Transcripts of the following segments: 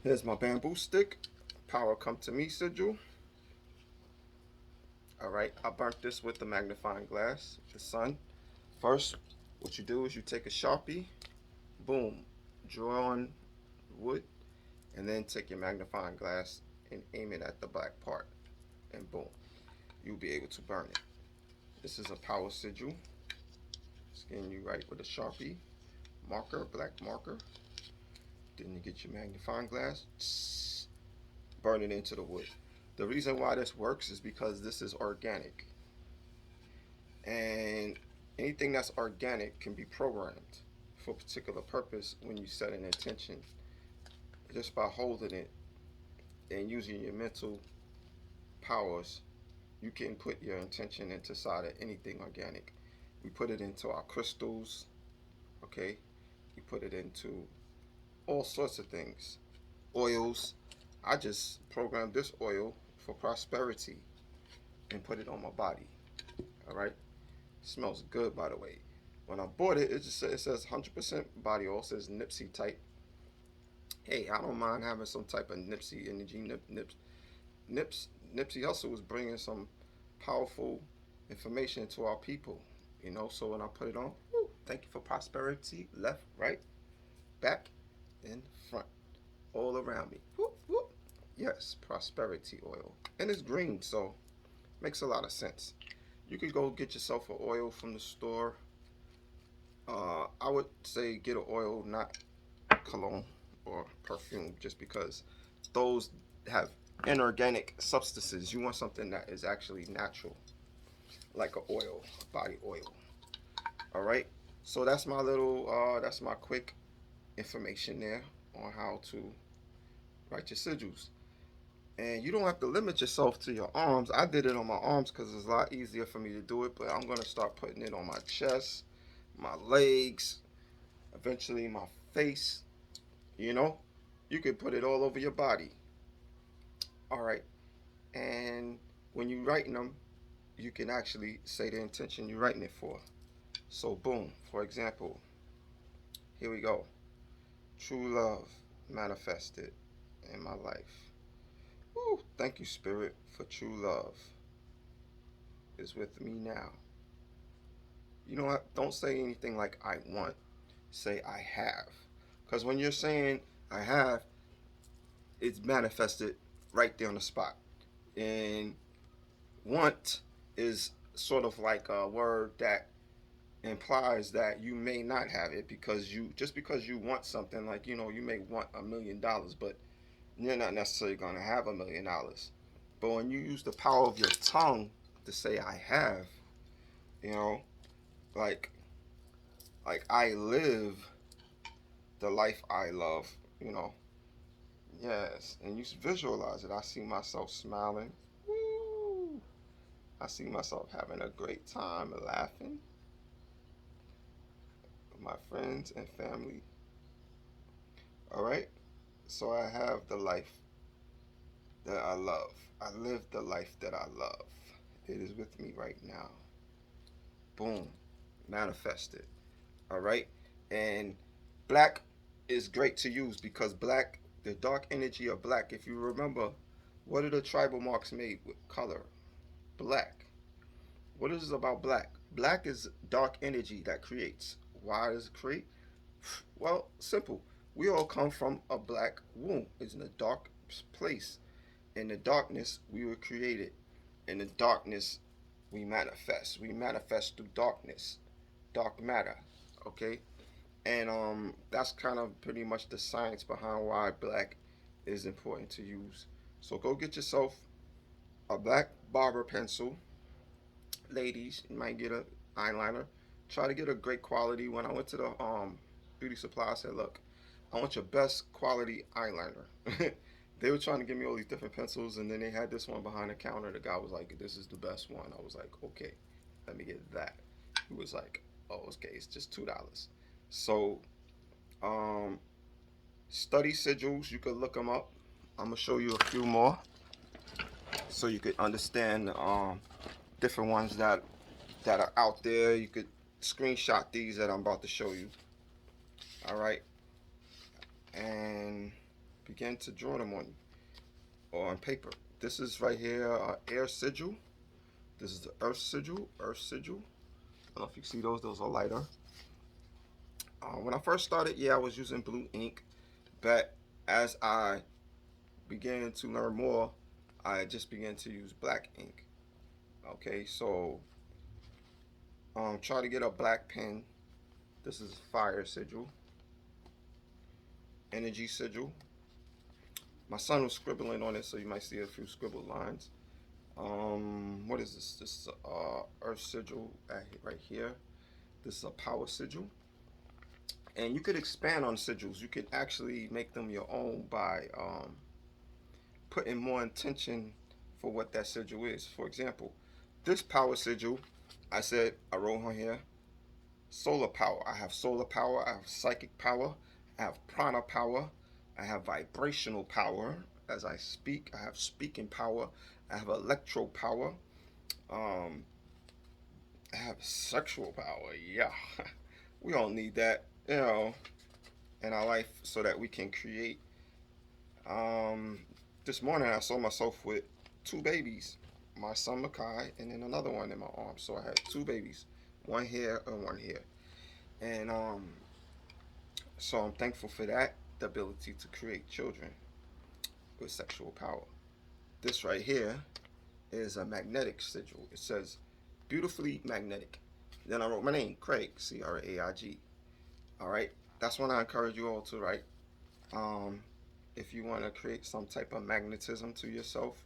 Here's my bamboo stick. Power come to me sigil. Alright, I burnt this with the magnifying glass, the sun. First, what you do is you take a Sharpie, boom, draw on wood, and then take your magnifying glass and aim it at the black part, and boom, you'll be able to burn it. This is a power sigil. It's getting you right with a Sharpie marker, black marker. Then you get your magnifying glass, burn it into the wood. The reason why this works is because this is organic. And anything that's organic can be programmed for a particular purpose when you set an intention. Just by holding it and using your mental powers, you can put your intention into side of anything organic. We put it into our crystals, okay? We put it into all sorts of things. Oils. I just programmed this oil for prosperity and put it on my body. All right. It smells good, by the way. When I bought it, it says 100% body oil. It says Nipsey type. Hey, I don't mind having some type of Nipsey energy. Nipsey Hussle was bringing some powerful information to our people. You know, so when I put it on, woo, thank you for prosperity. Left, right, back, and front, all around me. Whoop, whoop. Yes, prosperity oil, and it's green, so makes a lot of sense. You could go get yourself an oil from the store. I would say get an oil, not cologne or perfume, just because those have inorganic substances. You want something that is actually natural, like a oil, body oil. All right. So that's my quick information there on how to write your sigils. And you don't have to limit yourself to your arms. I did it on my arms because it's a lot easier for me to do it, but I'm going to start putting it on my chest, my legs, eventually my face. You know, you can put it all over your body. All right. And when you're writing them, you can actually say the intention you're writing it for. So, boom, for example, here we go. True love manifested in my life. Woo, thank you, Spirit, for true love is with me now. You know what? Don't say anything like I want. Say I have. Because when you're saying I have, it's manifested right there on the spot. And want is sort of like a word that implies that you may not have it because you want something, like, you know, you may want $1 million, but you're not necessarily going to have $1 million. But when you use the power of your tongue to say I have, you know, like I live the life I love, you know. Yes, and you visualize it. I see myself smiling. Woo! I see myself having a great time laughing with my friends and family. All right? So I have the life that I love. I live the life that I love. It is with me right now. Boom. Manifested. All right? And black is great to use because black, the dark energy of black, if you remember, what are the tribal marks made with? Color. Black. What is it about black? Black is dark energy that creates. Why does it create? Well, simple. We all come from a black womb. It's in a dark place. In the darkness, we were created. In the darkness, we manifest. We manifest through darkness, dark matter. Okay, and that's kind of pretty much the science behind why black is important to use. So go get yourself a black barber pencil. Ladies, you might get a eyeliner. Try to get a great quality. When I went to the beauty supply, I said, look, I want your best quality eyeliner. They were trying to give me all these different pencils, and then they had this one behind the counter. The guy was like, this is the best one. I was like, okay, let me get that. He was like, oh, okay, it's just $2. So, um, study sigils. You could look them up. I'm gonna show you a few more so you could understand different ones that are out there. You could screenshot these that I'm about to show you. All right, and begin to draw them on you or on paper. This is right here, air sigil. This is the earth sigil, earth sigil. I don't know if you see those. Those are lighter. When I first started, yeah, I was using blue ink, but as I began to learn more, I just began to use black ink. Okay, so try to get a black pen. This is fire sigil, energy sigil. My son was scribbling on it, so you might see a few scribbled lines. What is this? This is earth sigil right here. This is a power sigil. And you could expand on sigils. You could actually make them your own by putting more intention for what that sigil is. For example, this power sigil, I wrote on here, solar power. I have solar power, I have psychic power, I have prana power, I have vibrational power. As I speak, I have speaking power, I have electro power, um, I have sexual power. Yeah, we all need that, in our life so that we can create. Um, this morning I saw myself with two babies, my son Makai, and then another one in my arms. So I had two babies, one here and one here, and so I'm thankful for that, the ability to create children with sexual power. This right here is a magnetic sigil. It says beautifully magnetic. Then I wrote my name, Craig, Craig. All right, that's when I encourage you all to write. Um, if you want to create some type of magnetism to yourself,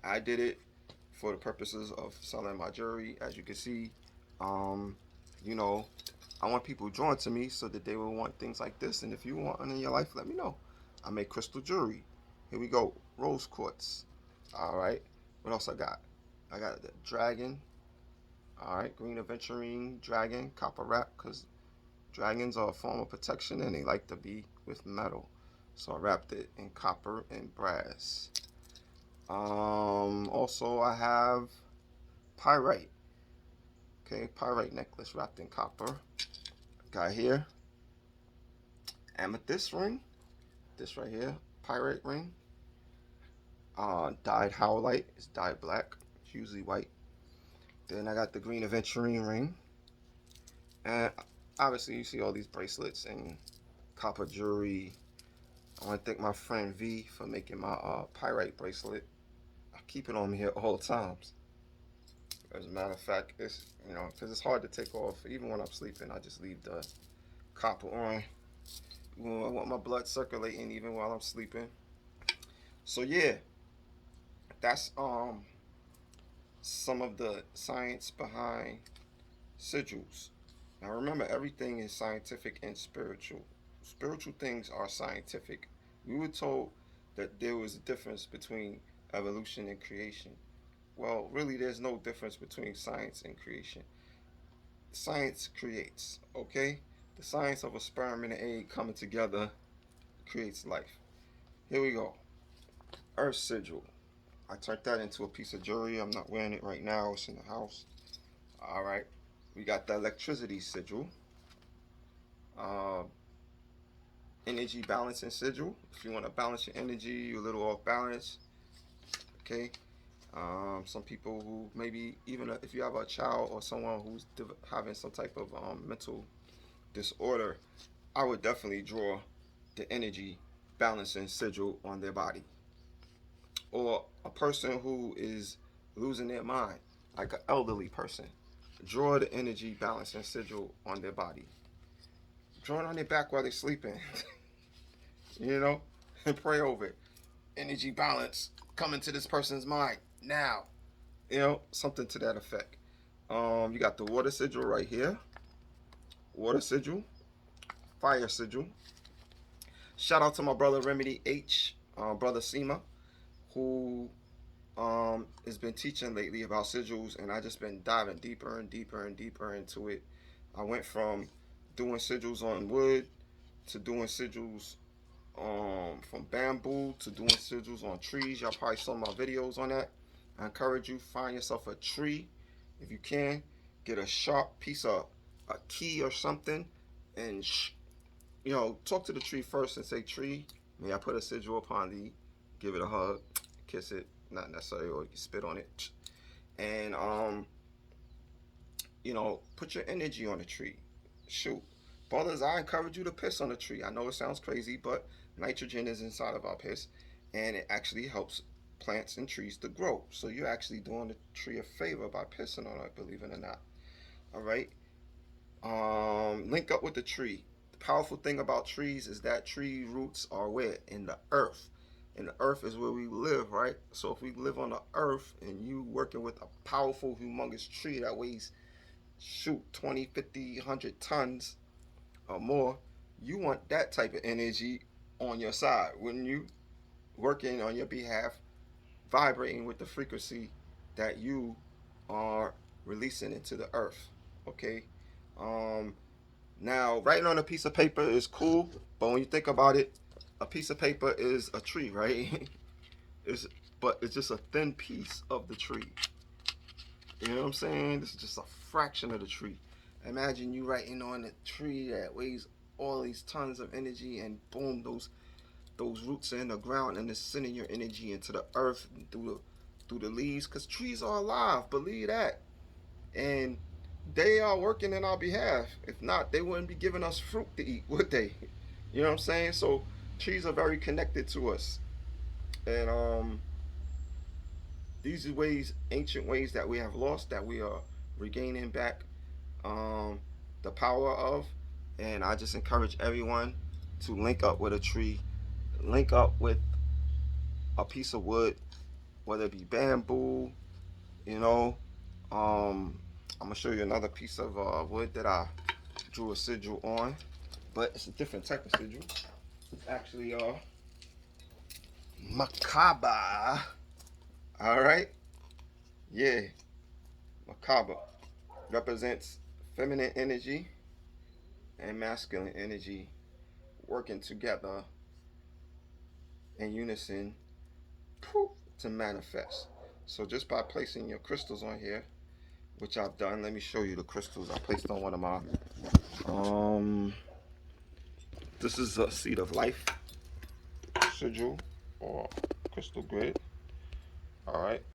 I did it for the purposes of selling my jewelry. As you can see, um, you know, I want people drawn to me so that they will want things like this. And if you want one in your life, let me know. I make crystal jewelry. Here we go, rose quartz. All right, what else I got? I got the dragon. All right, green aventurine dragon, copper wrap, because dragons are a form of protection and they like to be with metal. So I wrapped it in copper and brass. Also I have pyrite. Okay, pyrite necklace wrapped in copper. Got here amethyst ring. This right here, pyrite ring. Dyed howlite. It's dyed black. It's usually white. Then I got the green aventurine ring. And obviously you see all these bracelets and copper jewelry. I want to thank my friend V for making my pyrite bracelet. I keep it on me here at all times. As a matter of fact, it's because it's hard to take off. Even when I'm sleeping, I just leave the copper on. I want my blood circulating even while I'm sleeping. So yeah, that's some of the science behind sigils. Now remember, everything is scientific and spiritual. Spiritual things are scientific. We were told that there was a difference between evolution and creation. Well, really, there's no difference between science and creation. Science creates, okay? The science of a sperm and an egg coming together creates life. Here we go. Earth sigil. I turned that into a piece of jewelry. I'm not wearing it right now. It's in the house. All right. We got the electricity sigil. Uh, energy balancing sigil. If you want to balance your energy, you're a little off balance. Okay. Some people who maybe even if you have a child or someone who's having some type of mental disorder, I would definitely draw the energy balancing sigil on their body. Or a person who is losing their mind, like an elderly person, draw the energy balancing sigil on their body. Draw it on their back while they're sleeping, and pray over it. Energy balance coming to this person's mind now. Something to that effect. You got the water sigil right here. Water sigil, fire sigil. Shout out to my brother Remedy H, brother Sema, who has been teaching lately about sigils, and I just been diving deeper and deeper and deeper into it. I went from doing sigils on wood to doing sigils from bamboo to doing sigils on trees. Y'all probably saw my videos on that. I encourage you, find yourself a tree if you can. Get a sharp piece of a key or something, and talk to the tree first and say, "Tree, May I put a sigil upon thee, give it a hug, kiss it, not necessarily, or you can spit on it, and put your energy on the tree. Shoot, brothers, I encourage you to piss on the tree. I know it sounds crazy, but nitrogen is inside of our piss, and it actually helps plants and trees to grow. So you're actually doing the tree a favor by pissing on it, believe it or not. All right. Link up with the tree. The powerful thing about trees is that tree roots are where? In the earth. And the earth is where we live, right? So if we live on the earth and you working with a powerful, humongous tree that weighs, shoot, 20, 50, 100 tons or more, you want that type of energy on your side, wouldn't you? Working on your behalf, vibrating with the frequency that you are releasing into the earth. Okay. Um, Now, writing on a piece of paper is cool, but when you think about it, a piece of paper is a tree, right? it's but it's just a thin piece of the tree. You know what I'm saying? This is just a fraction of the tree. Imagine you writing on a tree that weighs all these tons of energy, and boom, those roots are in the ground, and it's sending your energy into the earth through the leaves, because trees are alive. Believe that. And they are working in our behalf. If not, they wouldn't be giving us fruit to eat, would they? You know what I'm saying? So trees are very connected to us, and these are ancient ways that we have lost, that we are regaining back um, the power of. And I just encourage everyone to link up with a tree, link up with a piece of wood, whether it be bamboo, you know. I'm gonna show you another piece of wood that I drew a sigil on, but it's a different type of sigil. It's actually macabre. All right, yeah, macabre represents feminine energy and masculine energy working together in unison to manifest. So just by placing your crystals on here, which I've done, let me show you the crystals I placed on one of my. Um, this is a seed of life sigil or crystal grid. All right.